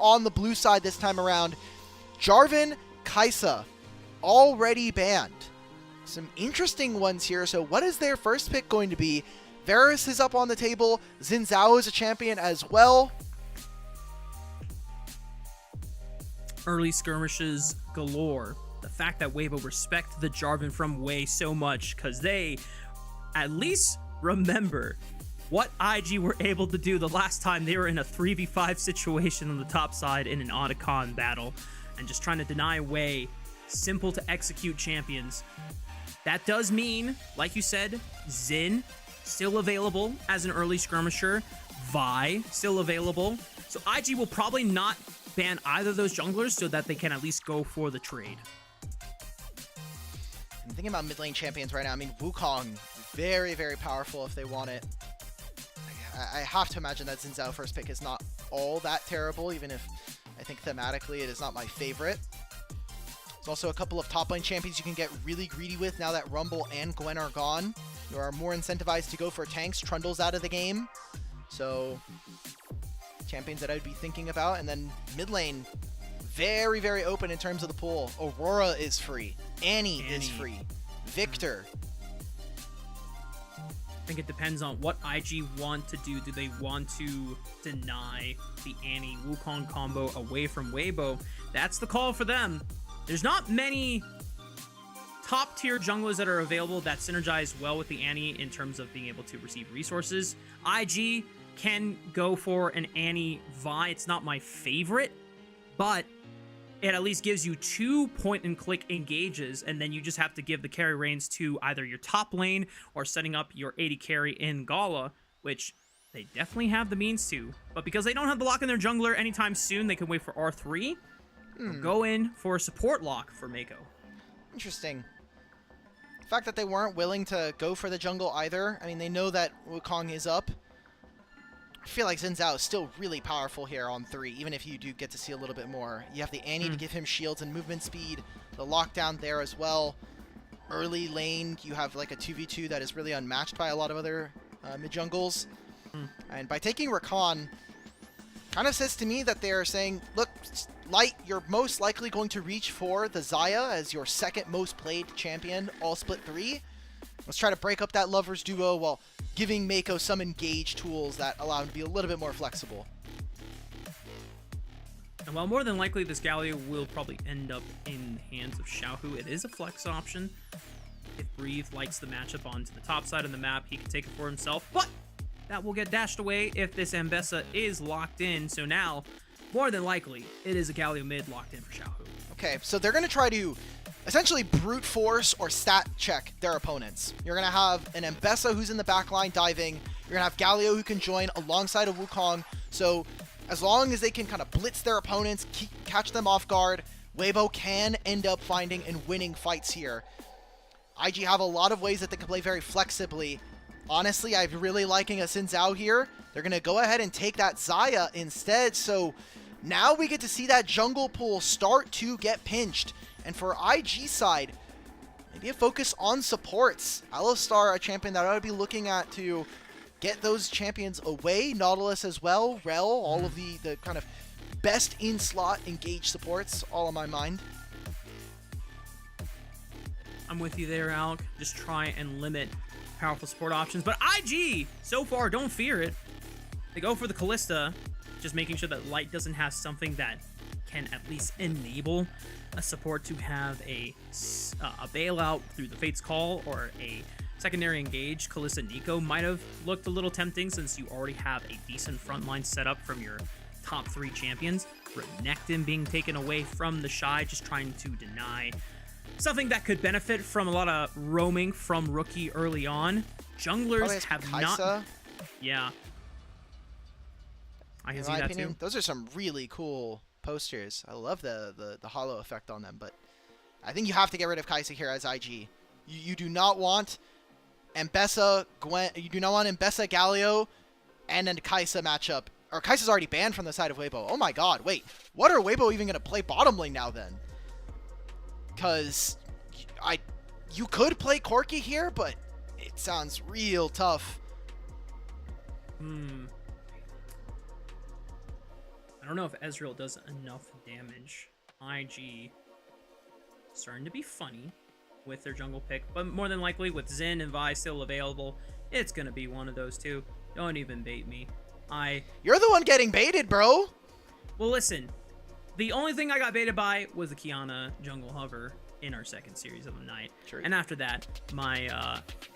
on the blue side this time around. Jarvan, Kai'Sa, already banned. Some interesting ones here. So what is their first pick going to be? Varus is up on the table. Xin Zhao is a champion as well. Early skirmishes galore. The fact that Weibo respect the Jarvan from Wei so much, because they at least remember what IG were able to do the last time they were in a 3v5 situation on the top side in an Otacon battle, and just trying to deny Wei simple to execute champions. That does mean, like you said, Xin still available as an early skirmisher, Vi still available. So IG will probably not ban either of those junglers so that they can at least go for the trade. I'm thinking about mid lane champions right now. I mean, Wukong, very, very powerful if they want it. I have to imagine that Xin Zhao first pick is not all that terrible, even if I think thematically it is not my favorite. There's also a couple of top lane champions you can get really greedy with now that Rumble and Gwen are gone. You are more incentivized to go for tanks. Trundle's out of the game. So, champions that I'd be thinking about. And then mid lane, very, very open in terms of the pool. Aurora is free. Annie is free. Victor. I think it depends on what IG want to do. Do they want to deny the Annie Wukong combo away from Weibo? That's the call for them. There's not many top tier junglers that are available that synergize well with the Annie in terms of being able to receive resources. IG can go for an Annie Vi. It's not my favorite, but it at least gives you 2 point-and-click engages, and then you just have to give the carry reins to either your top lane or setting up your AD carry in Gala, which they definitely have the means to. But because they don't have the lock in their jungler anytime soon, they can wait for R3 or go in for a support lock for Meiko. Interesting. The fact that they weren't willing to go for the jungle either. I mean, they know that Wukong is up. I feel like Xin Zhao is still really powerful here on 3, even if you do get to see a little bit more. You have the Annie to give him shields and movement speed, the lockdown there as well. Early lane, you have like a 2v2 that is really unmatched by a lot of other mid-jungles. And by taking Rakan, kind of says to me that they're saying, look, Light, you're most likely going to reach for the Xayah as your second most played champion, all split 3. Let's try to break up that lovers duo while giving Meiko some engage tools that allow him to be a little bit more flexible. And while more than likely this Galio will probably end up in the hands of Xiaohu, it is a flex option. If Breathe likes the matchup onto the top side of the map, he can take it for himself, but that will get dashed away if this Ambessa is locked in. So now, more than likely, it is a Galio mid locked in for Xiaohu. Okay, so they're going to try to essentially brute force or stat check their opponents. You're going to have an Ambessa who's in the backline diving. You're going to have Galio who can join alongside of Wukong. So as long as they can kind of blitz their opponents, catch them off guard, Weibo can end up finding and winning fights here. IG have a lot of ways that they can play very flexibly. Honestly, I'm really liking a Xin Zhao here. They're going to go ahead and take that Xayah instead. So now we get to see that jungle pool start to get pinched. And for IG side, maybe a focus on supports. Alistar, a champion that I would be looking at to get those champions away. Nautilus as well. Rel, all of the kind of best in-slot engaged supports, all on my mind. I'm with you there, Alk. Just try and limit powerful support options. But IG, so far, don't fear it. They go for the Kalista, just making sure that Light doesn't have something that can at least enable a support to have a bailout through the Fate's Call or a secondary engage. Kalista Nico might have looked a little tempting since you already have a decent frontline setup from your top 3 champions. Renekton being taken away from TheShy, just trying to deny something that could benefit from a lot of roaming from Rookie early on. Junglers have Kai'Sa. not... Yeah. I can see that too. Those are some really cool posters. I love the hollow effect on them, but I think you have to get rid of Kai'Sa here as IG. You do not want Ambessa, Gwen, you do not want Ambessa, Galio, and then Kai'Sa matchup. Or Kai'Sa's already banned from the side of Weibo. Oh my god, wait. What are Weibo even going to play bottom lane now then? Because you could play Corki here, but it sounds real tough. I I don't know if Ezreal does enough damage. IG starting to be funny with their jungle pick, but more than likely with Xin and Vi still available, it's gonna be one of those two. Don't even bait me. You're the one getting baited, bro. Well, listen. The only thing I got baited by was the Kiana jungle hover in our second series of the night. True. And after that, my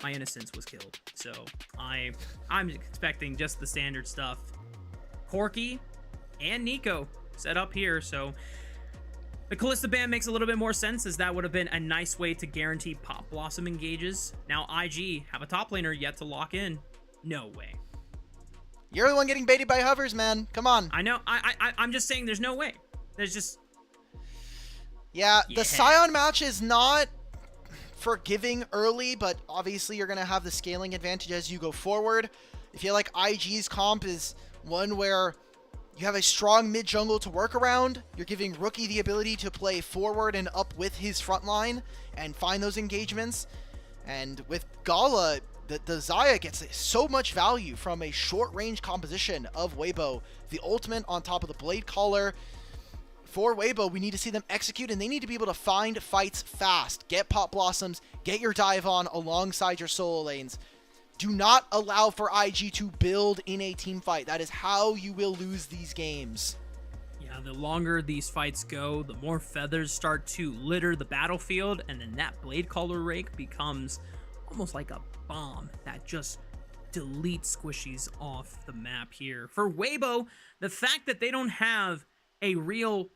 innocence was killed. So I'm expecting just the standard stuff. Corki and Nico set up here, so the Kalista ban makes a little bit more sense, as that would have been a nice way to guarantee Pop Blossom engages. Now IG have a top laner yet to lock in. No way. You're the one getting baited by hovers, man. Come on. I know. I'm just saying there's no way. There's just... Yeah, the Sion match is not forgiving early, but obviously you're going to have the scaling advantage as you go forward. I feel like IG's comp is one where you have a strong mid jungle to work around. You're giving Rookie the ability to play forward and up with his front line and find those engagements. And with Gala, the Xayah gets so much value from a short-range composition of Weibo. The ultimate on top of the Blade Caller. For Weibo, we need to see them execute, and they need to be able to find fights fast. Get Pop Blossoms, get your dive on alongside your solo lanes. Do not allow for IG to build in a team fight. That is how you will lose these games. Yeah, the longer these fights go, the more feathers start to litter the battlefield, and then that Blade Caller rake becomes almost like a bomb that just deletes squishies off the map here. For Weibo, the fact that they don't have a real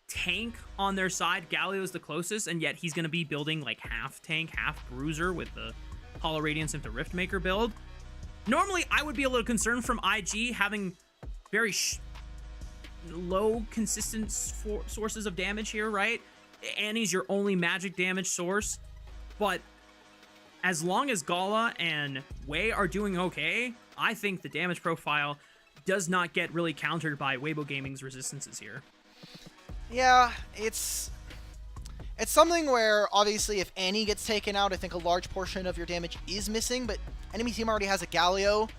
tank on their side, Galio's the closest, and yet he's going to be building like half tank, half bruiser with the Hollow Radiance into Riftmaker build. Normally, I would be a little concerned from IG having very low consistent sources of damage here, right? Annie's your only magic damage source, but as long as Gala and Wei are doing okay, I think the damage profile does not get really countered by Weibo Gaming's resistances here. Yeah, it's something where, obviously, if Annie gets taken out, I think a large portion of your damage is missing, but enemy team already has a Galio,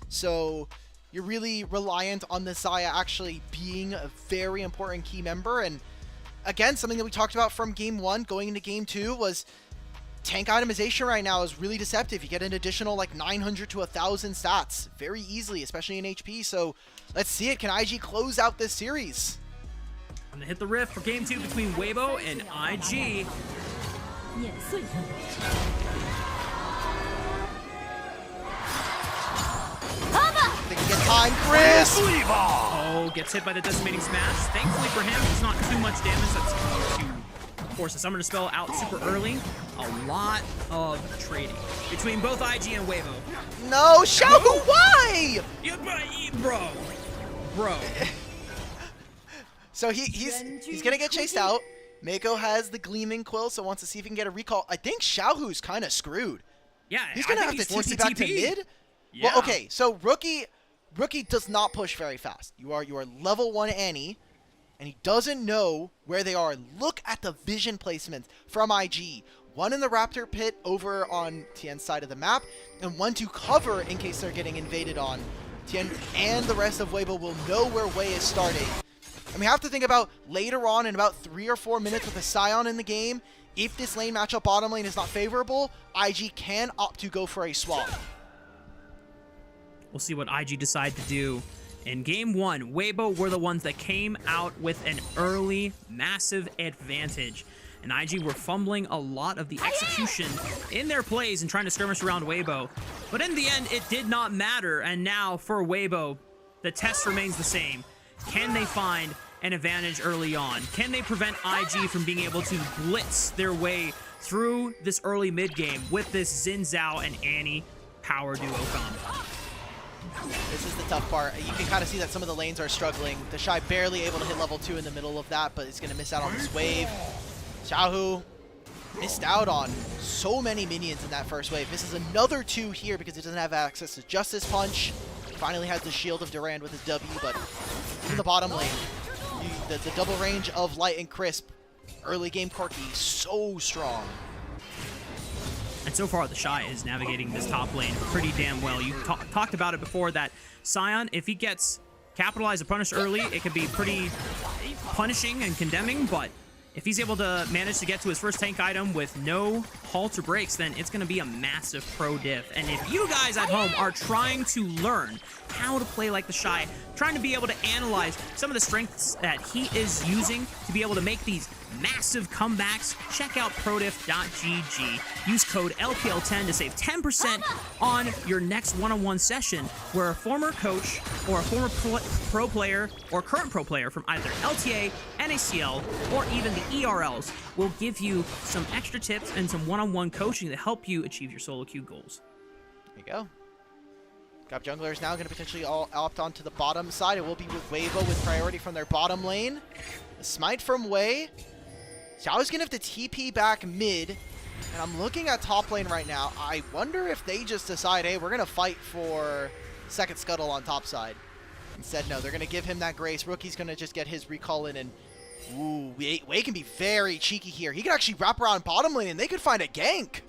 so you're really reliant on the Xayah actually being a very important key member. And again, something that we talked about from Game 1 going into Game 2 was tank itemization right now is really deceptive. You get an additional like 900 to 1,000 stats very easily, especially in HP. So let's see it. Can IG close out this series? I'm gonna hit the rift for Game 2 between Weibo and IG. They can get time, Chris! Oh, gets hit by the decimating smash. Thankfully for him, it's not too much damage. That's to force the Summoner Spell out super early. A lot of trading between both IG and Weibo. No, Xiaohu, why? Bro. So he's gonna get chased out. Meiko has the Gleaming Quill, so wants to see if he can get a recall. I think Xiaohu's kind of screwed. Yeah, he's gonna have to TP back to mid. Yeah. Well, okay, so Rookie does not push very fast. You are level 1 Annie, and he doesn't know where they are. Look at the vision placement from IG. One in the Raptor pit over on Tian's side of the map, and one to cover in case they're getting invaded on. Tian and the rest of Weibo will know where Wei is starting. And we have to think about later on in about 3 or 4 minutes with a Sion in the game, if this lane matchup bottom lane is not favorable, IG can opt to go for a swap. We'll see what IG decide to do. In Game 1, Weibo were the ones that came out with an early massive advantage. And IG were fumbling a lot of the execution in their plays and trying to skirmish around Weibo. But in the end, it did not matter. And now for Weibo, the test remains the same. Can they find an advantage early on? Can they prevent IG from being able to blitz their way through this early mid game with this Xin Zhao and Annie power duo combo? This is the tough part. You can kind of see that some of the lanes are struggling. TheShy barely able to hit level 2 in the middle of that, but he's going to miss out on this wave. Xiaohu missed out on so many minions in that first wave. Misses another 2 here because he doesn't have access to Justice Punch. Finally has the Shield of Durand with his W, but in the bottom lane, the double range of Light and Crisp, early game Corki, so strong. And so far, TheShy is navigating this top lane pretty damn well. You talked about it before, that Sion, if he gets capitalize or punish early, it could be pretty punishing and condemning, but if he's able to manage to get to his first tank item with no halts or breaks, then it's going to be a massive pro diff. And if you guys at home are trying to learn how to play like TheShy, trying to be able to analyze some of the strengths that he is using to be able to make these massive comebacks, check out prodiff.gg. Use code LPL10 to save 10% on your next one-on-one session where a former coach or a former pro player or current pro player from either LTA, NACL, or even the ERLs will give you some extra tips and some one-on-one coaching to help you achieve your solo queue goals. There you go. Gap jungler is now going to potentially all opt onto the bottom side. It will be with Weibo with priority from their bottom lane. A smite from Wei. Xiaohu's going to have to TP back mid. And I'm looking at top lane right now. I wonder if they just decide, hey, we're going to fight for second scuttle on top side. Instead, no, they're going to give him that grace. Rookie's going to just get his recall in. And, ooh, Wei can be very cheeky here. He could actually wrap around bottom lane and they could find a gank.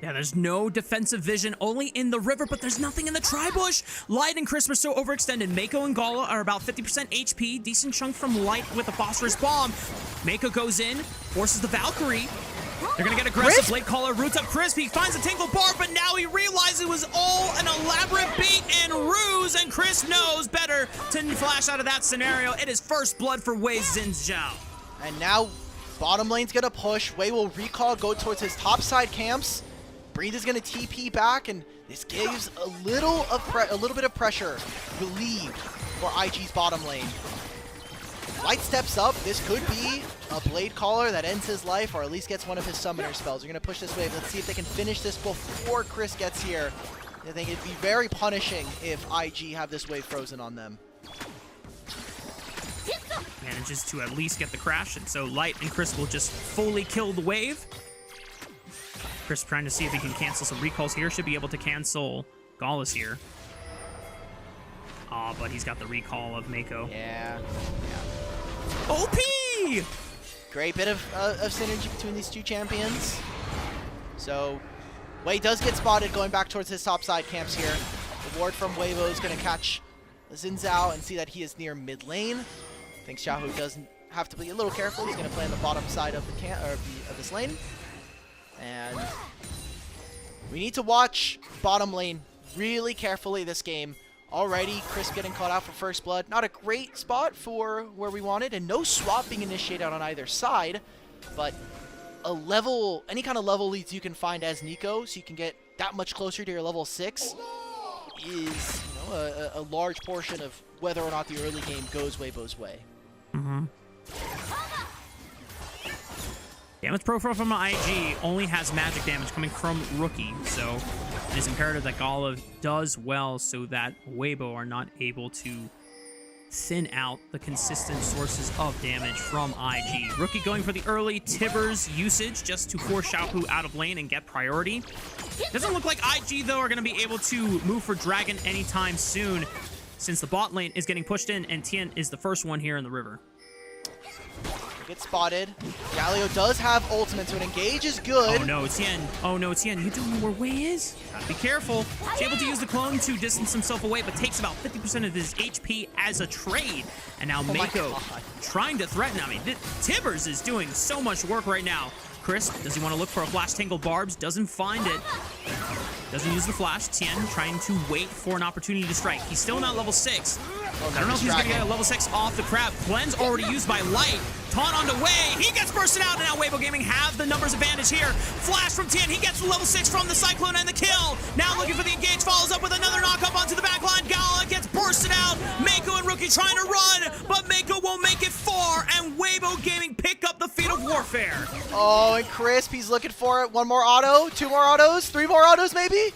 Yeah, there's no defensive vision, only in the river, but there's nothing in the tri-bush. Light and Crisp are so overextended. Meiko and Gala are about 50% HP. Decent chunk from Light with a phosphorus bomb. Meiko goes in, forces the Valkyrie. They're gonna get aggressive. Crisp? Blade Caller roots up Crisp. He finds a Tingle Barb, but now he realizes it was all an elaborate bait and ruse, and Crisp knows better to flash out of that scenario. It is first blood for Wei Zhao. And now bottom lane's going to push. Wei will recall, go towards his top side camps. Breathe is going to TP back, and this gives a little bit of pressure relieved for IG's bottom lane. Light steps up. This could be a Blade Caller that ends his life, or at least gets one of his summoner spells. We're going to push this wave. Let's see if they can finish this before Chris gets here. I think it'd be very punishing if IG have this wave frozen on them. Manages to at least get the crash, and so Light and Chris will just fully kill the wave. Chris trying to see if he can cancel some recalls here. Should be able to cancel Gala's here. Aw, but he's got the recall of Meiko. Yeah. OP! Great bit of synergy between these two champions. So, Wei does get spotted going back towards his top side camps here. The ward from Weibo is going to catch Xin Zhao and see that he is near mid lane. I think Xiaohu doesn't have to be a little careful. He's going to play on the bottom side of of this lane. And we need to watch bottom lane really carefully this game. Already, Chris getting caught out for first blood. Not a great spot for where we wanted, and no swap being initiated on either side. But any kind of level leads you can find as Nico, so you can get that much closer to your level 6, is a large portion of whether or not the early game goes Weibo's way. Mm-hmm. Damage profile from IG only has magic damage coming from Rookie, so it is imperative that Gala does well so that Weibo are not able to thin out the consistent sources of damage from IG. Rookie going for the early Tibbers usage just to force Xiaohu out of lane and get priority. Doesn't look like IG, though, are going to be able to move for Dragon anytime soon since the bot lane is getting pushed in and Tian is the first one here in the river. Get spotted. Galio does have ultimate, so an engage is good. Oh no, Tian. Oh no, Tian. You don't know where Wei is? Gotta be careful. He's able to use the clone to distance himself away, but takes about 50% of his HP as a trade. And now Meiko trying to threaten. I mean, Tibbers is doing so much work right now. Chris, does he want to look for a flash Tangle Barbs? Doesn't find it. Doesn't use the flash. Tian trying to wait for an opportunity to strike. He's still not level 6. I don't know if he's going to get a level 6 off the crab. Cleanse already used by Light. Taunt onto Wei. He gets bursted out, and now Weibo Gaming have the numbers advantage here. Flash from Tian. He gets the level 6 from the Cyclone and the kill. Now looking for the engage. Follows up with another knock up onto the back line. Gala gets bursted out. Meiko and Rookie trying to run, but Meiko won't make it far, and Weibo Gaming pick up the feat of warfare. Oh, and Crisp, he's looking for it. One more auto, 2 more autos, 3 more autos maybe?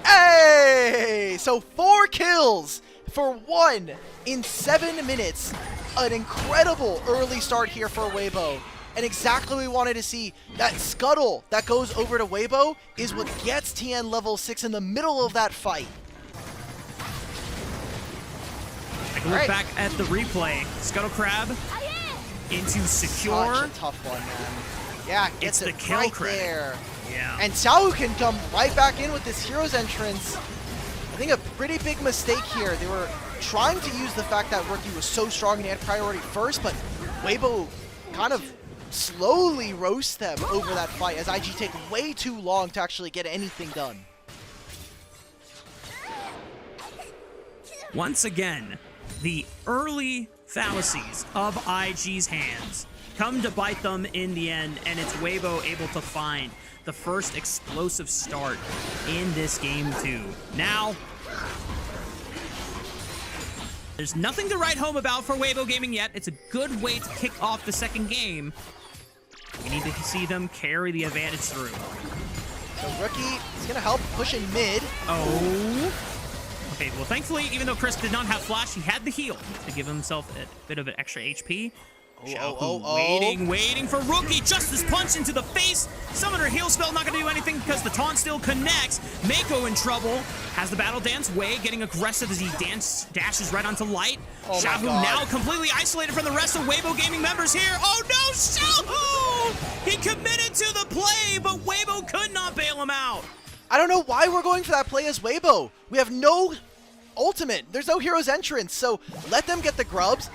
Hey! So 4 kills for 1 in 7 minutes. An incredible early start here for Weibo. And exactly what we wanted to see. That scuttle that goes over to Weibo is what gets Tian level 6 in the middle of that fight. Take a look back at the replay. Scuttle Crab into secure. Such a tough one, man. Yeah, gets it's it the kill right credit. there. Yeah. And Xiaohu can come right back in with this hero's entrance. I think a pretty big mistake here. They were trying to use the fact that Rookie was so strong and he had priority first, but Weibo kind of slowly roast them over that fight as IG take way too long to actually get anything done. Once again, the early fallacies of IG's hands come to bite them in the end, and it's Weibo able to find the first explosive start in this game too. Now, there's nothing to write home about for Weibo Gaming yet. It's a good way to kick off the second game. We need to see them carry the advantage through. So Rookie is going to help push in mid. Oh. Okay, well, thankfully, even though Chris did not have flash, he had the heal to give himself a bit of an extra HP. Xiaohu waiting for Rookie. Justice punch into the face. Summoner heal spell not going to do anything because the taunt still connects. Meiko in trouble. Has the battle dance. Wei getting aggressive as he dashes right onto Light. Xiaohu now completely isolated from the rest of Weibo Gaming members here. Oh no, Xiaohu! He committed to the play, but Weibo could not bail him out. I don't know why we're going for that play as Weibo. We have no ultimate. There's no hero's entrance, so let them get the grubs.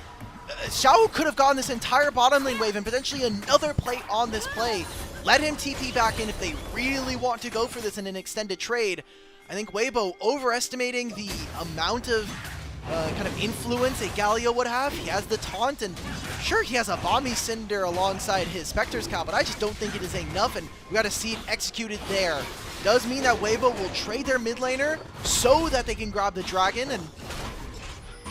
Xiaohu could have gotten this entire bottom lane wave and potentially another play on this play. Let him TP back in if they really want to go for this in an extended trade. I think Weibo overestimating the amount of kind of influence a Galio would have. He has the taunt, and sure, he has a Bomby Cinder alongside his Spectre's Cow, but I just don't think it is enough, and we got to see it executed there. Does mean that Weibo will trade their mid laner so that they can grab the dragon, and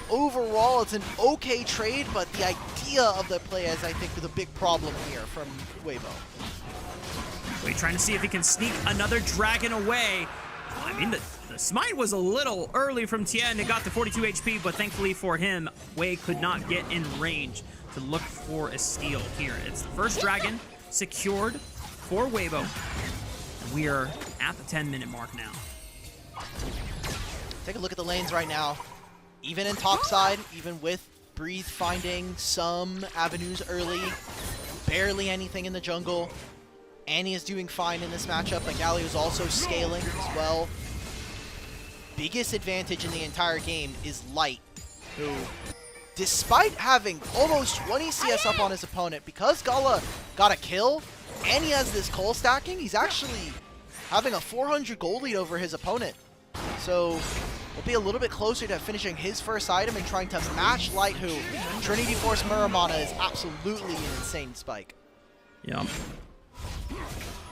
overall, it's an okay trade, but the idea of the play is, I think, the big problem here from Weibo. Wei trying to see if he can sneak another dragon away. I mean, the smite was a little early from Tian. It got to 42 HP, but thankfully for him, Wei could not get in range to look for a steal here. It's the first dragon secured for Weibo. And we are at the 10-minute mark now. Take a look at the lanes right now. Even in topside, even with Breathe finding some avenues early, barely anything in the jungle. Annie is doing fine in this matchup, but Galio is also scaling as well. Biggest advantage in the entire game is Light, who, despite having almost 20 CS up on his opponent, because Gala got a kill, and he has this coal stacking, he's actually having a 400 gold lead over his opponent. So we'll be a little bit closer to finishing his first item and trying to match Light, who Trinity Force Muramana is absolutely an insane spike. Yep.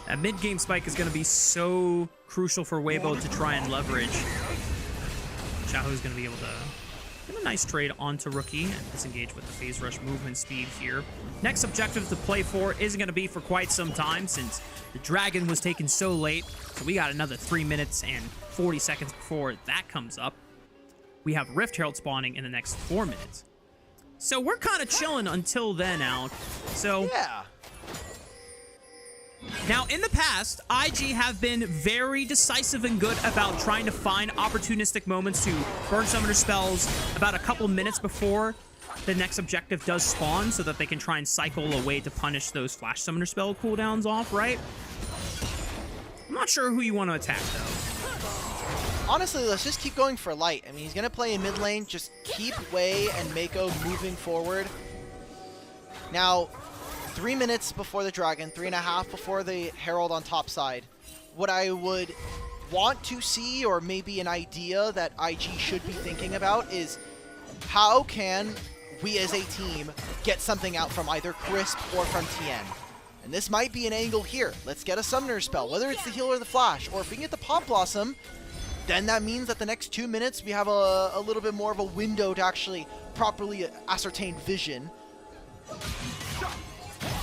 That mid-game spike is going to be so crucial for Weibo to try and leverage. Xiaohu is going to be able to get a nice trade onto Rookie and disengage with the phase rush movement speed here. Next objective to play for isn't going to be for quite some time since the dragon was taken so late. So we got another 3 minutes and 40 seconds before that comes up. We have Rift Herald spawning in the next 4 minutes. So we're kind of chilling until then, Alk. So yeah. Now, in the past, IG have been very decisive and good about trying to find opportunistic moments to burn summoner spells about a couple minutes before the next objective does spawn so that they can try and cycle a way to punish those flash summoner spell cooldowns off, right? I'm not sure who you want to attack, though. Honestly, let's just keep going for Light. I mean, he's going to play in mid lane. Just keep Wei and Meiko moving forward. Now, 3 minutes before the dragon, 3.5 before the herald on top side. What I would want to see, or maybe an idea that IG should be thinking about, is how can we as a team get something out from either Crisp or from Tian? And this might be an angle here. Let's get a summoner spell, whether it's the heal or the flash, or if we can get the Pop Blossom, then that means that the next 2 minutes we have a little bit more of a window to actually properly ascertain vision.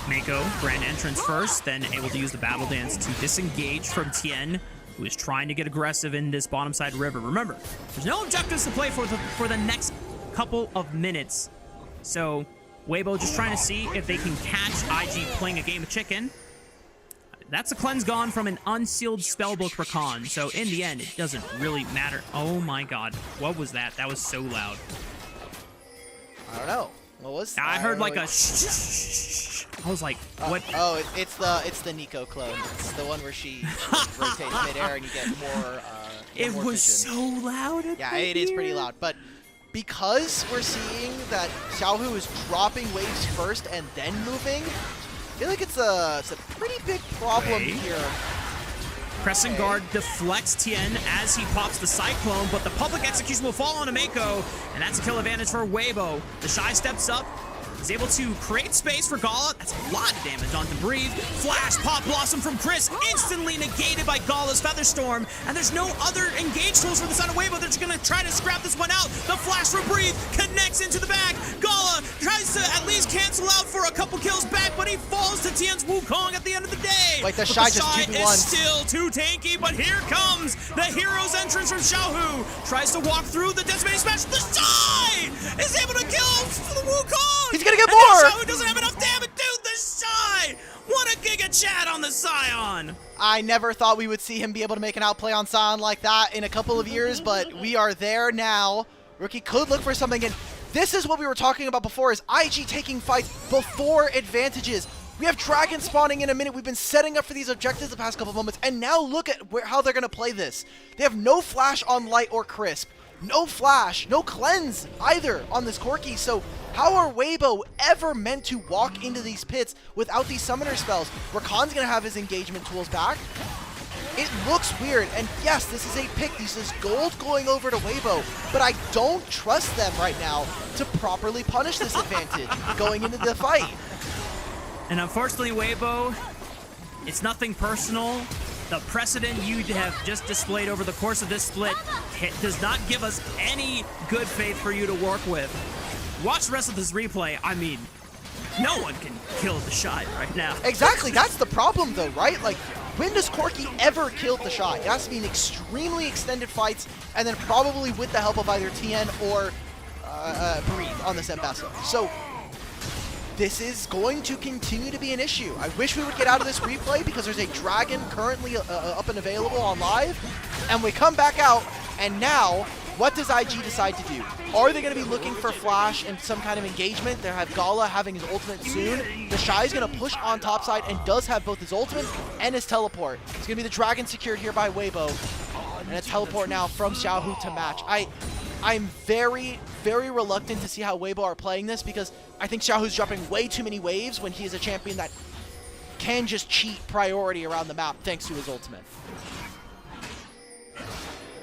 Meiko, grand entrance first, then able to use the battle dance to disengage from Tian, who is trying to get aggressive in this bottom side river. Remember, there's no objectives to play for the next couple of minutes. So Weibo just trying to see if they can catch IG playing a game of chicken. That's a cleanse gone from an unsealed spellbook Rakan. So in the end, it doesn't really matter. Oh my god, what was that? That was so loud. I don't know. What was that? I heard like a shh. I was like, what? Oh, it's the Nico clone. It's the one where she rotates midair and you get more. It more was vision. so loud. Yeah, it is pretty loud. But because we're seeing that Xiaohu is dropping waves first and then moving, I feel like it's a pretty big problem here. Crescent Guard deflects Tian as he pops the Cyclone, but the public execution will fall onto Meiko, and that's a kill advantage for Weibo. TheShy steps up, is able to create space for Gala. That's a lot of damage onto Breathe. Flash Pop Blossom from Chris, instantly negated by Gala's Featherstorm, and there's no other engage tools for the side of Weibo. They're just gonna try to scrap this one out. The flash from Breathe connects into the back. Gala tries to at least cancel out for a couple kills back, but he falls to Tian's Wukong at the end of the day. Like TheShy just 2v1. Is still too tanky, but here comes the hero's entrance from Xiaohu. Tries to walk through the decimating smash. TheShy is able to kill the Wukong. He's gonna get more! Xiaohu doesn't have enough damage, dude! TheShy! What a Giga Chat on the Scion! I never thought we would see him be able to make an outplay on Scion like that in a couple of years, but we are there now. Rookie could look for something, and this is what we were talking about before, is IG taking fights before advantages. We have Dragon spawning in a minute. We've been setting up for these objectives the past couple of moments, and now look at how they're going to play this. They have no flash on Light or Crisp. No flash, no cleanse either on this Corki, so how are Weibo ever meant to walk into these pits without these summoner spells? Rakan's gonna have his engagement tools back. It looks weird, and yes, this is a pick. This is gold going over to Weibo, but I don't trust them right now to properly punish this advantage going into the fight. And unfortunately, Weibo, it's nothing personal. The precedent you have just displayed over the course of this split does not give us any good faith for you to work with. Watch the rest of this replay. I mean, no one can kill TheShy right now. Exactly, that's the problem though, right? Like, when does Corki ever kill TheShy? It has to be in extremely extended fights, and then probably with the help of either Tian or Breathe on this Mbessa. So, this is going to continue to be an issue. I wish we would get out of this replay because there's a Dragon currently up and available on live, and we come back out, and now, what does IG decide to do? Are they going to be looking for Flash and some kind of engagement? They have Gala having his ultimate soon. TheShy is going to push on topside and does have both his ultimate and his teleport. It's going to be the Dragon secured here by Weibo, and a teleport now from Xiaohu to match. I'm very, very reluctant to see how Weibo are playing this because I think Xiaohu's dropping way too many waves when he is a champion that can just cheat priority around the map thanks to his ultimate.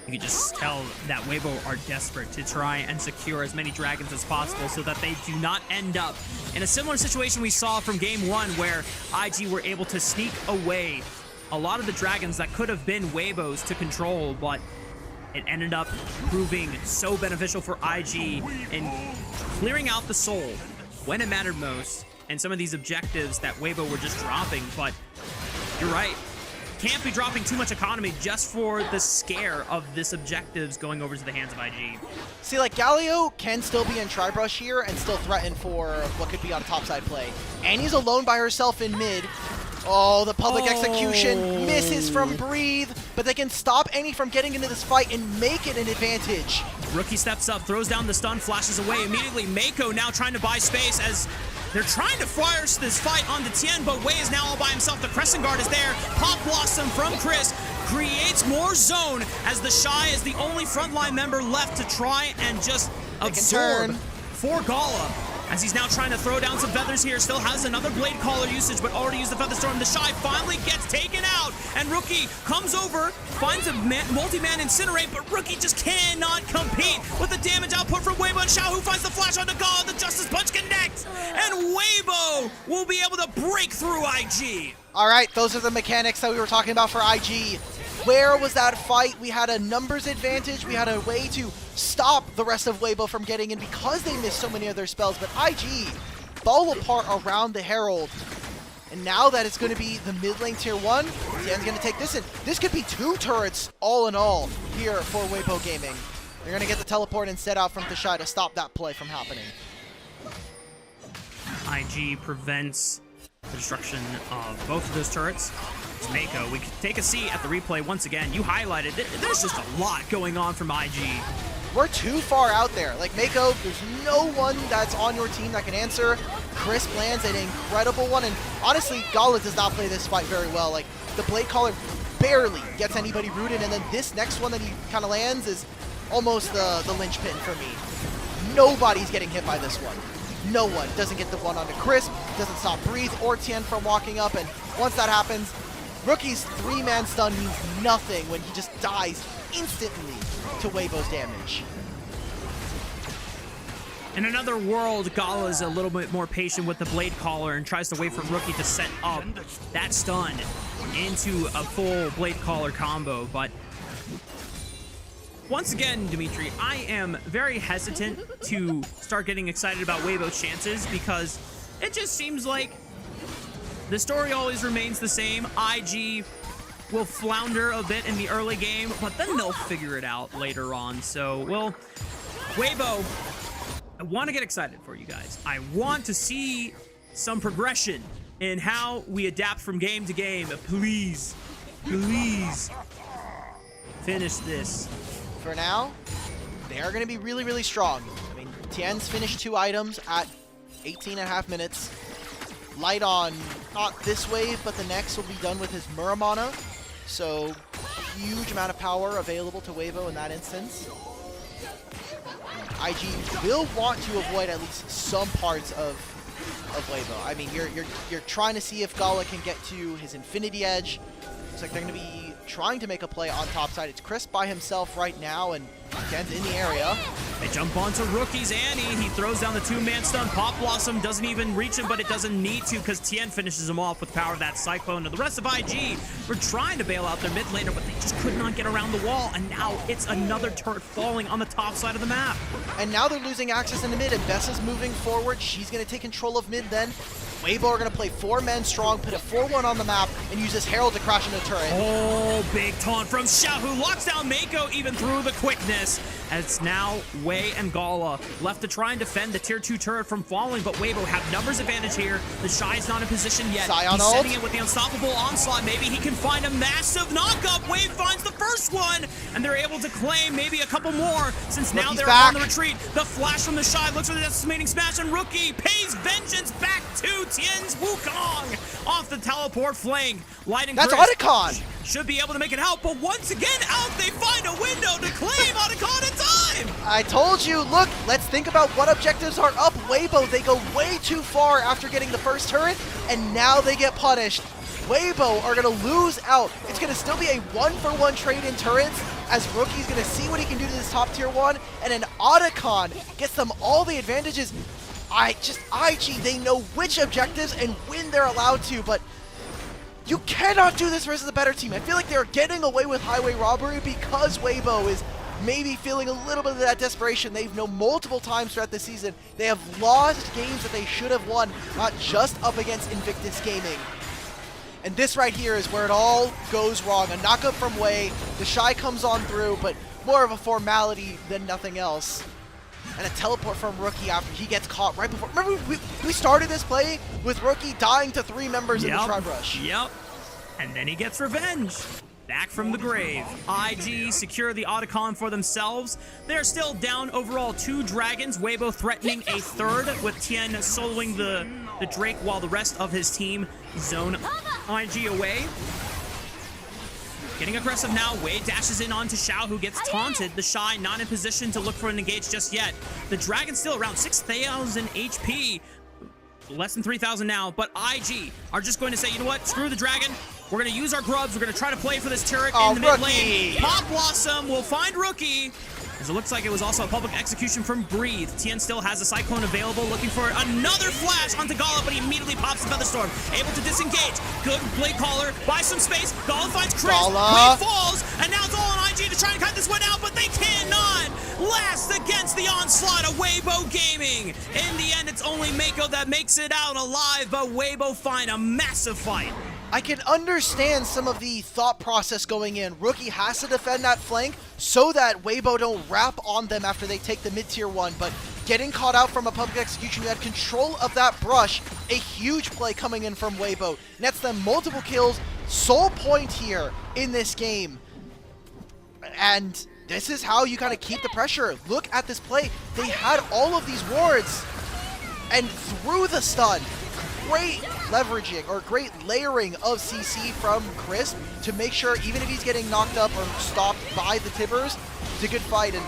You can just tell that Weibo are desperate to try and secure as many dragons as possible so that they do not end up in a similar situation we saw from game 1 where IG were able to sneak away a lot of the dragons that could have been Weibo's to control, but it ended up proving so beneficial for IG in clearing out the soul when it mattered most, and some of these objectives that Weibo were just dropping. But you're right, can't be dropping too much economy just for the scare of this objectives going over to the hands of IG. See, like, Galio can still be in Tribrush here and still threaten for what could be on a topside play. Annie's alone by herself in mid. Oh, the public execution misses from Breathe, but they can stop Annie from getting into this fight and make it an advantage. Rookie steps up, throws down the stun, flashes away immediately. Meiko now trying to buy space as they're trying to fire this fight onto Tian, but Wei is now all by himself. The Crescent Guard is there. Pop Blossom from Chris creates more zone as TheShy is the only frontline member left to try and just absorb for Gala. As he's now trying to throw down some feathers here, still has another Blade Caller usage, but already used the Featherstorm. TheShy finally gets taken out, and Rookie comes over, finds a multi-man Incinerate, but Rookie just cannot compete with the damage output from Weibo, and Xiaohu finds the flash onto Gala, the Justice Punch connects, and Weibo will be able to break through IG. All right, those are the mechanics that we were talking about for IG. Where was that fight? We had a numbers advantage. We had a way to stop the rest of Weibo from getting in because they missed so many of their spells. But IG fall apart around the Herald. And now that it's going to be the mid lane tier 1, Tian's going to take this in. This could be 2 turrets all in all here for Weibo Gaming. They're going to get the teleport and set out from TheShy to stop that play from happening. IG prevents the destruction of both of those turrets. It's Meiko. We can take a seat at the replay once again. You highlighted it. There's just a lot going on from IG. We're too far out there. Like, Meiko, there's no one that's on your team that can answer. Chris lands an incredible one, and honestly, Gala does not play this fight very well. Like, the Blade Caller barely gets anybody rooted, and then this next one that he kind of lands is almost the linchpin for me. Nobody's getting hit by this one. No one. Doesn't get the one onto Crisp, doesn't stop Breathe or Tian from walking up, and once that happens, Rookie's 3-man stun means nothing when he just dies instantly to Weibo's damage. In another world, Gala is a little bit more patient with the Blade Caller and tries to wait for Rookie to set up that stun into a full Blade Caller combo, but once again, Dimitri, I am very hesitant to start getting excited about Weibo's chances because it just seems like the story always remains the same. IG will flounder a bit in the early game, but then they'll figure it out later on. So, well, Weibo, I want to get excited for you guys. I want to see some progression in how we adapt from game to game. Please, please finish this. For now, they are going to be really, really strong. I mean, Tian's finished 2 items at 18.5 minutes. Light on not this wave, but the next will be done with his Muramana. So, huge amount of power available to Weibo in that instance. IG will want to avoid at least some parts of Weibo. I mean, you're trying to see if Gala can get to his Infinity Edge. Looks like they're going to be trying to make a play on top side. It's Crisp by himself right now, and Tian's in the area. They jump onto Rookie's Annie. He throws down the 2-man stun. Pop Blossom doesn't even reach him, but it doesn't need to because Tian finishes him off with the power of that Cyclone. And the rest of IG were trying to bail out their mid laner, but they just could not get around the wall. And now it's another turret falling on the top side of the map. And now they're losing access in the mid, and Bessa's moving forward. She's going to take control of mid then. Weibo are going to play 4 men strong, put a 4-1 on the map, and use this Herald to crash into the turret. Oh, big taunt from Xiaohu. Locks down Meiko even through the quickness. As it's now Wei and Gala left to try and defend the tier 2 turret from falling, but Weibo have numbers advantage here. TheShy is not in position yet. He's setting it with the unstoppable onslaught. Maybe he can find a massive knock-up. Wei finds the first one, and they're able to claim maybe a couple more since now they're on the retreat. The flash from TheShy looks for the decimating smash, and Rookie pays vengeance back to Tian's Wukong off the teleport flank. Lighting That's Otacon! Should be able to make it out, but once again, Alk, they find a window to claim Otacon in time! I told you, look, let's think about what objectives are up. Weibo, they go way too far after getting the first turret, and now they get punished. Weibo are going to lose out. It's going to still be a 1-for-1 trade in turrets, as Rookie's going to see what he can do to this top tier 1, and an Otacon gets them all the advantages. IG, they know which objectives and when they're allowed to, but you cannot do this versus a better team. I feel like they're getting away with highway robbery because Weibo is maybe feeling a little bit of that desperation. They've known multiple times throughout the season. They have lost games that they should have won, not just up against Invictus Gaming. And this right here is where it all goes wrong. A knockup from Wei, TheShy comes on through, but more of a formality than nothing else. And a teleport from Rookie after he gets caught right before. Remember, we started this play with Rookie dying to 3 members in the Tribe Rush. Yep. And then he gets revenge. Back from the grave. IG secure the Otacon for themselves. They're still down overall 2 dragons. Weibo threatening a 3rd with Tian soloing the Drake while the rest of his team zone IG away. Getting aggressive now, Wei dashes in onto Xiao, who gets taunted. TheShy not in position to look for an engage just yet. The Dragon's still around 6,000 HP. Less than 3,000 now, but IG are just going to say, you know what, screw the Dragon. We're going to use our grubs. We're going to try to play for this turret in the mid lane. Pop Blossom will find Rookie. As it looks like it was also a public execution from Breathe. Tian still has a Cyclone available, looking for another flash onto Gala, but he immediately pops the Featherstorm. Able to disengage. Good Blade Caller, buy some space. Gala finds Chris. Breathe falls, and now it's all on IG to try and cut this one out, but they cannot. Last against the onslaught of Weibo Gaming. In the end, it's only Meiko that makes it out alive, but Weibo find a massive fight. I can understand some of the thought process going in. Rookie has to defend that flank so that Weibo don't wrap on them after they take the mid-tier 1, but getting caught out from a public execution, you had control of that brush. A huge play coming in from Weibo. Nets them multiple kills, sole point here in this game. And this is how you kind of keep the pressure. Look at this play. They had all of these wards, and through the stun, great leveraging or great layering of CC from Crisp to make sure even if he's getting knocked up or stopped by the Tibbers, it's a good fight. And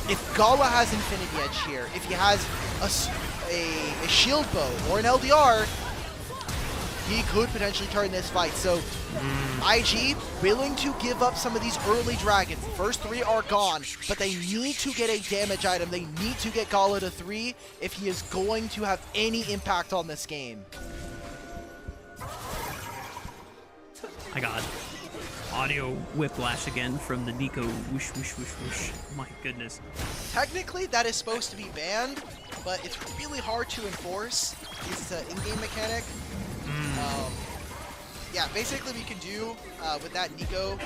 if Gala has Infinity Edge here, if he has a shield bow or an LDR, he could potentially turn this fight. So IG willing to give up some of these early dragons. The first 3 are gone, but they need to get a damage item. They need to get Gala to 3 if he is going to have any impact on this game. I got audio whiplash again from the Meiko whoosh, whoosh, whoosh, whoosh. My goodness. Technically, that is supposed to be banned, but it's really hard to enforce. It's an in-game mechanic. Yeah, basically what you can do with that Nico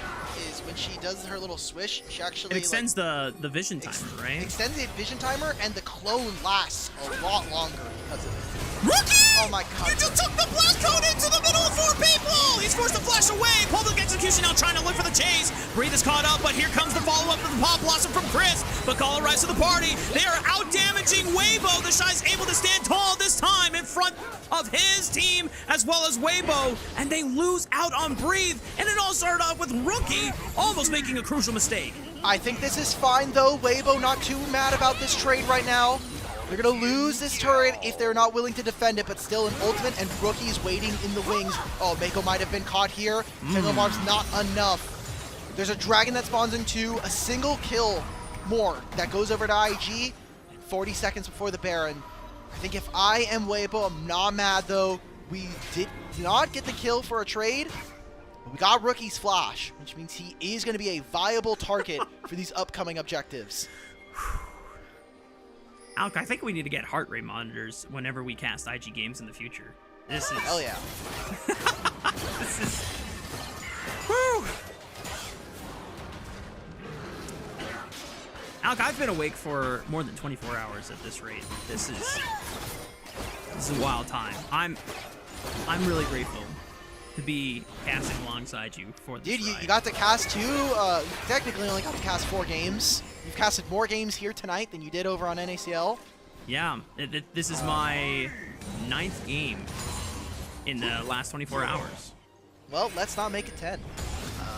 is when she does her little swish, she actually... It extends the vision timer, right? Extends the vision timer, and the clone lasts a lot longer because of it. Rookie! Oh my god. You just took the blast cone into the middle of 4 people! He's forced to flash away! Public execution now trying to look for the chase. Breathe is caught up, but here comes the follow-up of the Pop Blossom from Chris. But Gala arrives to the party. They are out-damaging Weibo. TheShy's able to stand tall this time in front of his team as well as Weibo. And they lose out on Breathe. And it all started off with Rookie almost making a crucial mistake. I think this is fine though. Weibo not too mad about this trade right now. They're going to lose this turret if they're not willing to defend it, but still an ultimate, and Rookie's waiting in the wings. Oh, Meiko might have been caught here. Single Barb's not enough. There's a dragon that spawns into a single kill more that goes over to IG 40 seconds before the Baron. I think if I am Weibo, I'm not mad though. We did not get the kill for a trade, but we got Rookie's flash, which means he is going to be a viable target for these upcoming objectives. Alk, I think we need to get heart rate monitors whenever we cast IG games in the future. This is... Hell yeah. This is... Woo! Alk, I've been awake for more than 24 hours at this rate. This is a wild time. I'm really grateful to be casting alongside you for this Dude, ride. you got to cast 2, technically only got to cast 4 games. You've casted more games here tonight than you did over on NACL. Yeah, this is my 9th game in the last 24 hours. Well, let's not make it 10.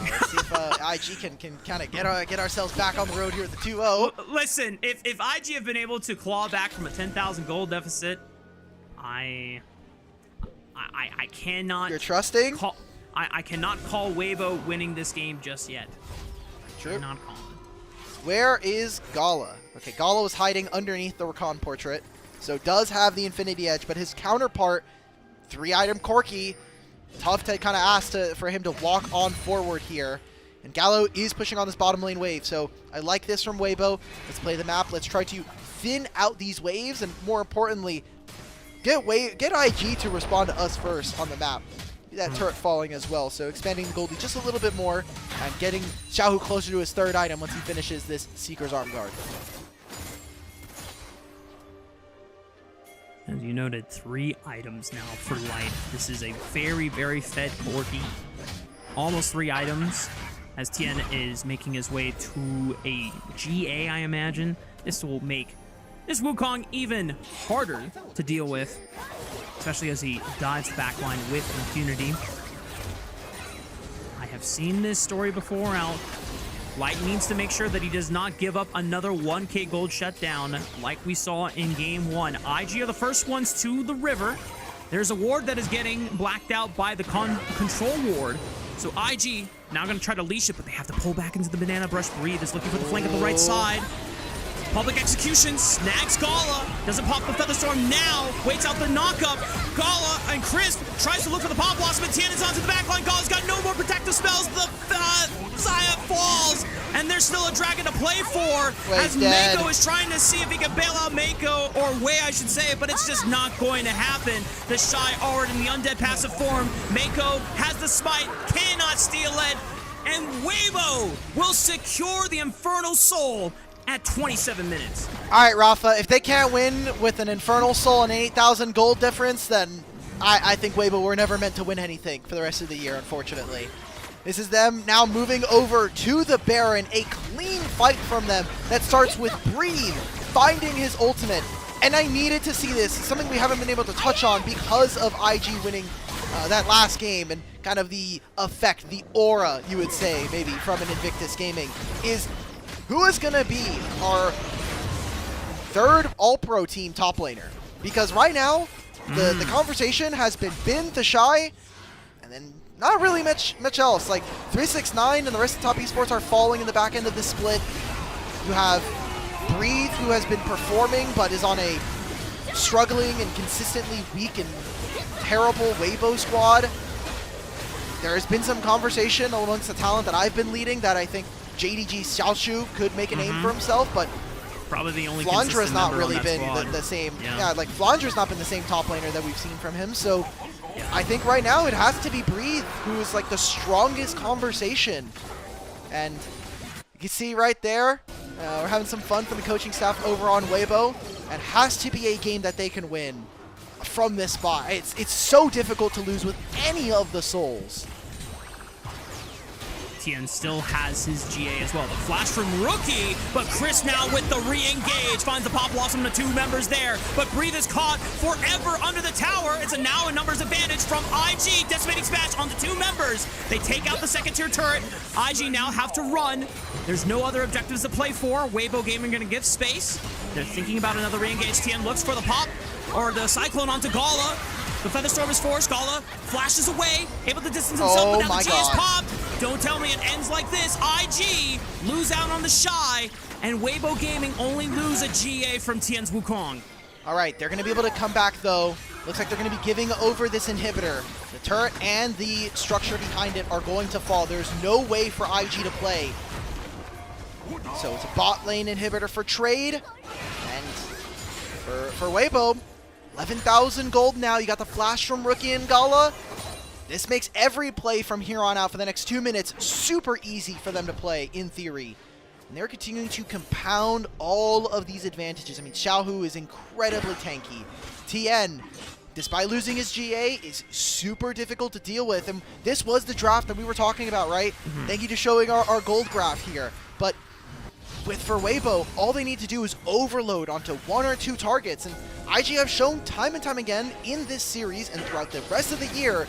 Let's see if IG can kind of get ourselves back on the road here at the 2-0. Well, listen, if IG have been able to claw back from a 10,000 gold deficit, I cannot... You're trusting? I cannot call Weibo winning this game just yet. True. I cannot call it. Where is Gala? Okay, Gala was hiding underneath the Rakan portrait, so does have the Infinity Edge, but his counterpart, 3-item Corki, tough to kind of ask for him to walk on forward here. And Gallo is pushing on this bottom lane wave, so I like this from Weibo. Let's play the map. Let's try to thin out these waves, and more importantly, get IG to respond to us first on the map. That turret falling as well, so expanding Goldie just a little bit more and getting Xiaohu closer to his 3rd item once he finishes this Seeker's Arm Guard. As you noted, 3 items now for light. This is a very, very fed Corki. Almost 3 items as Tian is making his way to a GA, I imagine. This will make this Wukong even harder to deal with, especially as he dives the backline with impunity. I have seen this story before out. Light needs to make sure that he does not give up another 1k gold shutdown like we saw in game 1. IG are the first ones to the river. There's a ward that is getting blacked out by the control ward. So IG now going to try to leash it, but they have to pull back into the banana brush. Breathe is looking for the flank of the right side. Public execution snags Gala. Doesn't pop the Featherstorm now. Waits out the knockup. Gala and Crisp tries to look for the Pop Blossom, and Tian is onto the backline. Gala's got no more protective spells. The Xayah falls, and there's still a dragon to play for. As Meiko is trying to see if he can bail out Meiko, or Wei, I should say, but it's just not going to happen. TheShy already in the undead passive form. Meiko has the smite, cannot steal it, and Weibo will secure the Infernal Soul at 27 minutes. All right, Rafa, if they can't win with an Infernal Soul and an 8,000 gold difference, then I think Weibo were never meant to win anything for the rest of the year, unfortunately. This is them now moving over to the Baron. A clean fight from them that starts with Breathe finding his ultimate. And I needed to see this, something we haven't been able to touch on because of IG winning that last game, and kind of the effect, the aura, you would say, maybe, from an Invictus Gaming, is who is going to be our third All-Pro team top laner. Because right now, the conversation has been TheShy, and then not really much else. Like 369 and the rest of top esports are falling in the back end of this split. You have Breathe, who has been performing but is on a struggling and consistently weak and terrible Weibo squad. There has been some conversation amongst the talent that I've been leading that I think JDG Xiaohu could make a name for himself, but probably the only Flandra's not member really on that been squad. the same. Yeah. Yeah, like Flandra's not been the same top laner that we've seen from him. So I think right now it has to be Breathe, who is like the strongest conversation. And you can see right there, we're having some fun from the coaching staff over on Weibo. And has to be a game that they can win from this spot. It's so difficult to lose with any of the souls. Tian still has his GA as well. The flash from Rookie, but Chris now with the re-engage finds the Pop Blossom, the two members there, but Breathe is caught forever under the tower. It's now a numbers advantage from IG. Decimating smash on the two members. They take out the second tier turret. IG now have to run. There's no other objectives to play for. Weibo Gaming gonna give space. They're thinking about another re-engage. Tian looks for the pop, or the Cyclone onto Gala. The Featherstorm is forced. Gala flashes away, able to distance himself, but now the G is popped. Don't tell me it ends like this. IG lose out on TheShy, and Weibo Gaming only lose a GA from Tian's Wukong. All right, they're going to be able to come back, though. Looks like they're going to be giving over this inhibitor. The turret and the structure behind it are going to fall. There's no way for IG to play. So it's a bot lane inhibitor for trade. And for Weibo, 11,000 gold now. You got the flash from Rookie and Gala. This makes every play from here on out for the next 2 minutes super easy for them to play, in theory. And they're continuing to compound all of these advantages. I mean, Xiaohu is incredibly tanky. Tian, despite losing his GA, is super difficult to deal with. And this was the draft that we were talking about, right? Thank you to showing our gold graph here. But for Weibo, all they need to do is overload onto 1 or 2 targets. And IG have shown time and time again in this series and throughout the rest of the year,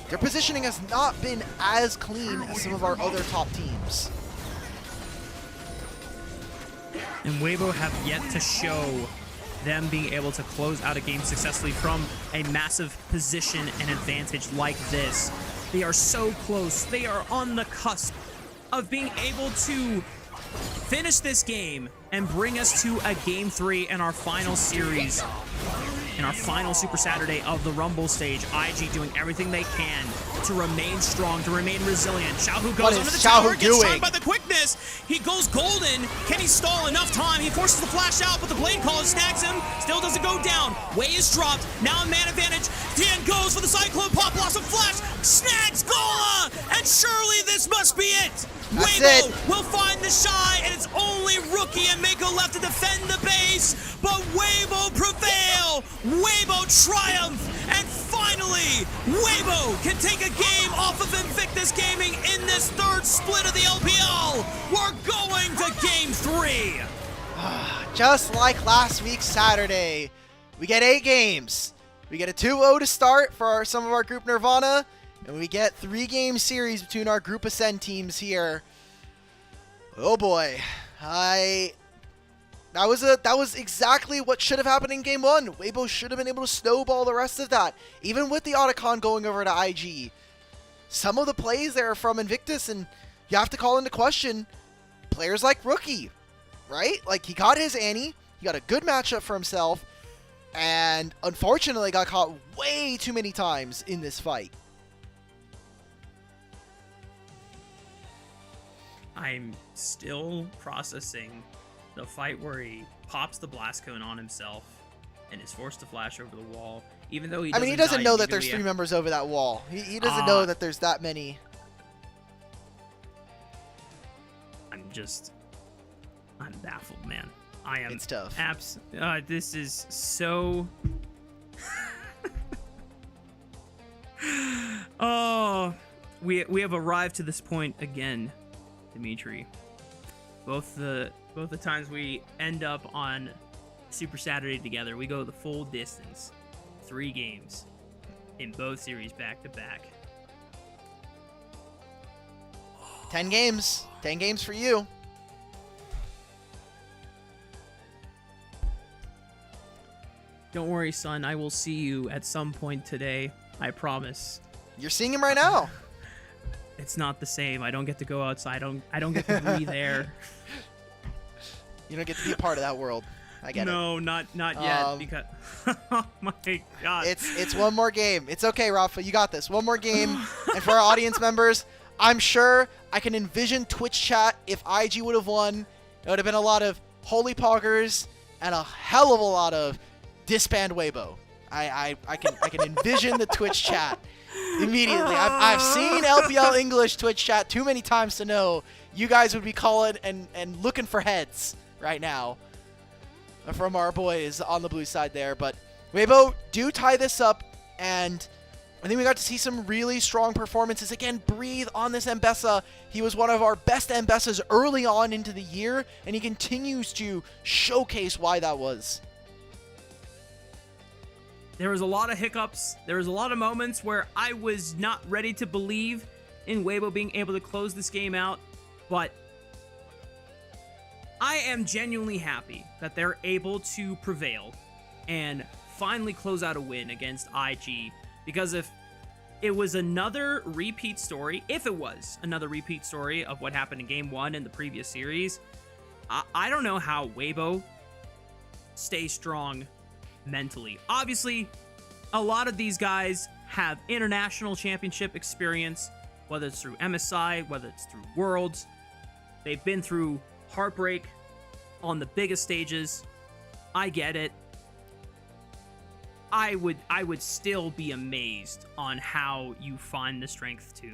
their positioning has not been as clean as some of our other top teams. And Weibo have yet to show them being able to close out a game successfully from a massive position and advantage like this. They are so close. They are on the cusp of being able to finish this game and bring us to a Game 3 in our final series, in our final Super Saturday of the Rumble stage. IG doing everything they can to remain strong, to remain resilient. Xiaohu goes under the tower, gets charmed by the quickness. He goes golden. Can he stall enough time? He forces the flash out, but the Blade Caller snags him. Still doesn't go down. Wei is dropped. Now a man advantage. Tian goes for the Cyclone Pop Blossom flash. Snags Gala! And surely this must be it. Weibo will find TheShy, and it's only Rookie and Meiko left to defend the base, but Weibo prevail! Weibo triumph! And finally, Weibo can take a game off of Invictus Gaming in this third split of the LPL! We're going to Game 3! Just like last week's Saturday, we get 8 games. We get a 2-0 to start for some of our Group Nirvana, and we get 3-game series between our Group Ascend teams here. Oh boy, that was exactly what should have happened in Game 1. Weibo should have been able to snowball the rest of that, even with the Otacon going over to IG. Some of the plays there are from Invictus, and you have to call into question players like Rookie, right? Like, he got his Annie, he got a good matchup for himself, and unfortunately got caught way too many times in this fight. I'm still processing the fight where he pops the blast cone on himself and is forced to flash over the wall, even though he doesn't know that there's 3 members over that wall. He doesn't know that there's that many. I'm baffled, man. I am. It's tough. This is so. Oh, we have arrived to this point again, Dimitri. Both the times we end up on Super Saturday together, we go the full distance. 3 games in both series back to back. 10 games. 10 games for you. Don't worry, son. I will see you at some point today. I promise. You're seeing him right now. It's not the same. I don't get to go outside. I don't get to breathe air. You don't get to be a part of that world. I get it. No, not yet. Because oh my god. It's one more game. It's okay, Rafa. You got this. One more game. And for our audience members, I'm sure I can envision Twitch chat if IG would have won. It would have been a lot of holy poggers and a hell of a lot of disband Weibo. I can envision the Twitch chat immediately. I've seen LPL English Twitch chat too many times to know you guys would be calling and looking for heads right now from our boys on the blue side there. But Weibo do tie this up, and I think we got to see some really strong performances. Again, breathe on this Mbessa. He was one of our best Mbessas early on into the year, and he continues to showcase why that was. There was a lot of hiccups. There was a lot of moments where I was not ready to believe in Weibo being able to close this game out, but I am genuinely happy that they're able to prevail and finally close out a win against IG, because if it was another repeat story, of what happened in Game 1 in the previous series, I don't know how Weibo stays strong mentally. Obviously, a lot of these guys have international championship experience, whether it's through MSI, whether it's through Worlds. They've been through heartbreak on the biggest stages. I get it. I would still be amazed on how you find the strength to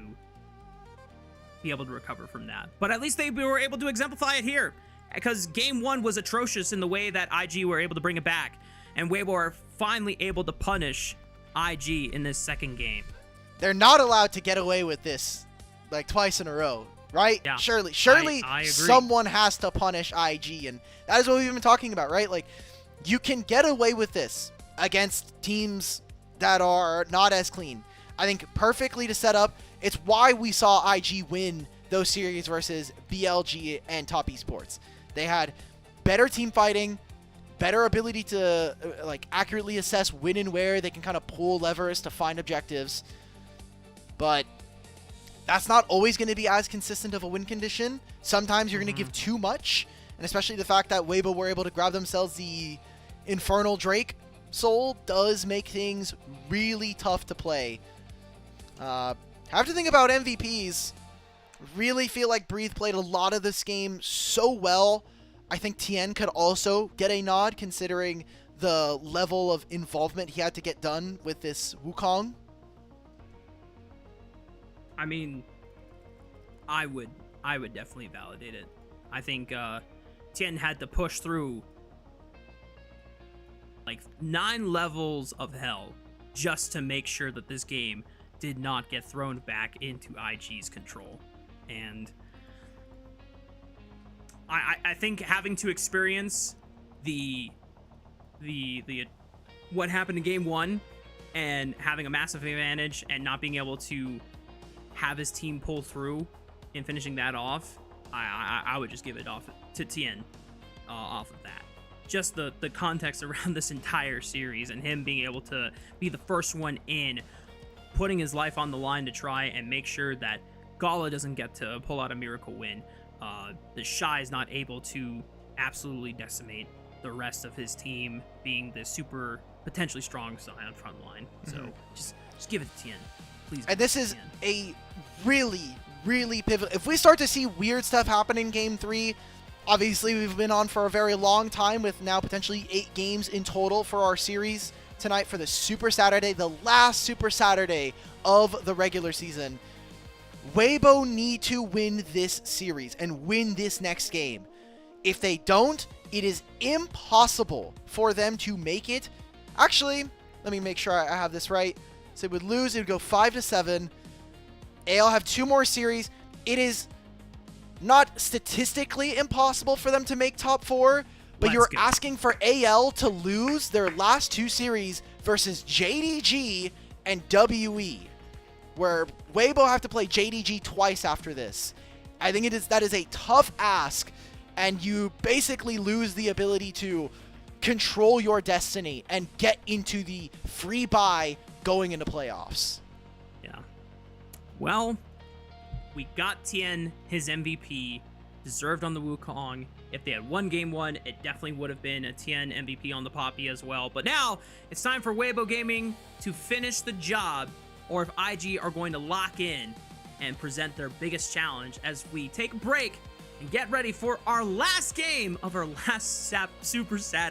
be able to recover from that. But at least they were able to exemplify it here, because Game 1 was atrocious in the way that IG were able to bring it back, and Weibo are finally able to punish IG in this second game. They're not allowed to get away with this like twice in a row, right? Yeah, Surely I agree. Someone has to punish IG, and that is what we've been talking about, right? Like, you can get away with this against teams that are not as clean. I think perfectly to set up. It's why we saw IG win those series versus BLG and Top Esports. They had better team fighting, better ability to like accurately assess when and where they can kind of pull levers to find objectives. But that's not always going to be as consistent of a win condition. Sometimes you're going to give too much, and especially the fact that Weibo were able to grab themselves the Infernal Drake soul does make things really tough to play. Have to think about MVPs. Really feel like Breathe played a lot of this game so well. I think Tian could also get a nod, considering the level of involvement he had to get done with this Wukong. I mean, I would definitely validate it. I think Tian had to push through like 9 levels of hell just to make sure that this game did not get thrown back into IG's control. And I think having to experience the what happened in Game 1 and having a massive advantage and not being able to have his team pull through and finishing that off, I would just give it off to Tian off of that. Just the context around this entire series and him being able to be the first one in, putting his life on the line to try and make sure that Gala doesn't get to pull out a miracle win. TheShy is not able to absolutely decimate the rest of his team, being the super potentially strong side on front line. So just give it to Tian, please. And this is a really pivotal. If we start to see weird stuff happen in Game 3, obviously we've been on for a very long time with now potentially 8 games in total for our series tonight for the Super Saturday, the last Super Saturday of the regular season. Weibo need to win this series and win this next game. If they don't, it is impossible for them to make it. Actually, let me make sure I have this right. So it would lose, it would go 5-7. AL have 2 more series. It is not statistically impossible for them to make top 4, but you're asking for AL to lose their last 2 series versus JDG and WE, where Weibo have to play JDG twice after this. I think that is a tough ask, and you basically lose the ability to control your destiny and get into the free buy going into playoffs. Yeah. Well, we got Tian his MVP, deserved on the Wukong. If they had won game 1, it definitely would have been a Tian MVP on the Poppy as well. But now it's time for Weibo Gaming to finish the job, or if IG are going to lock in and present their biggest challenge as we take a break and get ready for our last game of our last Super Saturday.